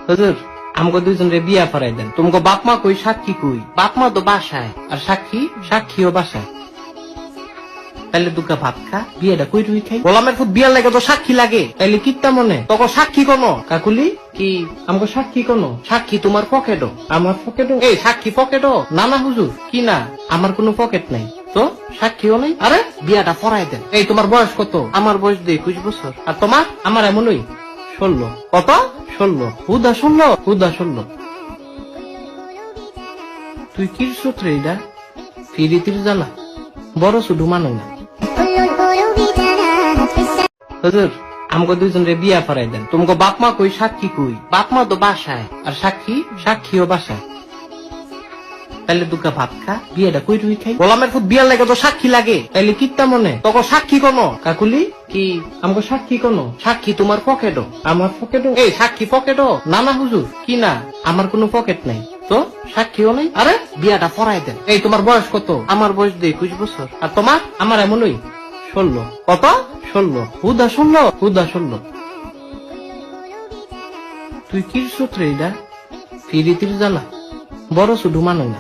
হুজুর আমাকে দুইজনের বিয়া পড়াই দেন। তোমাকে বাপ মা কই, সাক্ষী কই? বাপ মা তো বাসায়, আর সাক্ষীও বাসায়। তাইলে দুকা ভাত খা, বিয়েটা কই রুই খাই। গোলামের ফুট বিয়ার লাগে তো সাক্ষী লাগে, তাইলে কিত্তা মনে তখন সাক্ষী কোনো কাকুলি কি? আমাকে সাক্ষী কোনো? সাক্ষী তোমার পকেটও, আমার পকেটও। এই সাক্ষী পকেটও না? না হুজুর, কি না, আমার কোনো পকেট নাই তো, সাক্ষীও নাই। আরে বিয়াটা পড়াই দেন। এই তোমার বয়স কত? আমার বয়স 21 বছর। আর তোমার? আমার এমনই 16। কত? 16। হুদা 16। তুই কি সূত্রে এটা ফিরিতির জানা বড় শুধু মানো না। হুজুর আমাকে দুইজনের বিয়া পড়াই দেন। তোমাকে বাপ মা কই, সাক্ষী কই? বাপ মা তো বাসায়, আর সাক্ষীও বাসায়। তাইলে দুকা ভাত খা, বিয়েটা কই রুই খাই। গোলামের ফুট বিয়ার লাগে তো সাক্ষী লাগে, তাইলে কিত্তা মনে তখন সাক্ষী কোনো কাকুলি কি? আমাকে সাক্ষী কোনো? সাক্ষী তোমার পকেটও, আমার পকেটও। এই সাক্ষী পকেটও না? না হুজুর, কি না, আমার কোনো পকেট নাই তো, সাক্ষীও নাই। আরে বিয়াটা পড়াই দেন। এই তোমার বয়স কত? আমার বয়স 21 বছর। আর তোমার? আমার এমনই 16। কত? 16। হুদা 16। তুই কি সূত্রে এটা ফিরিতির জানা বড় শুধু মানো না।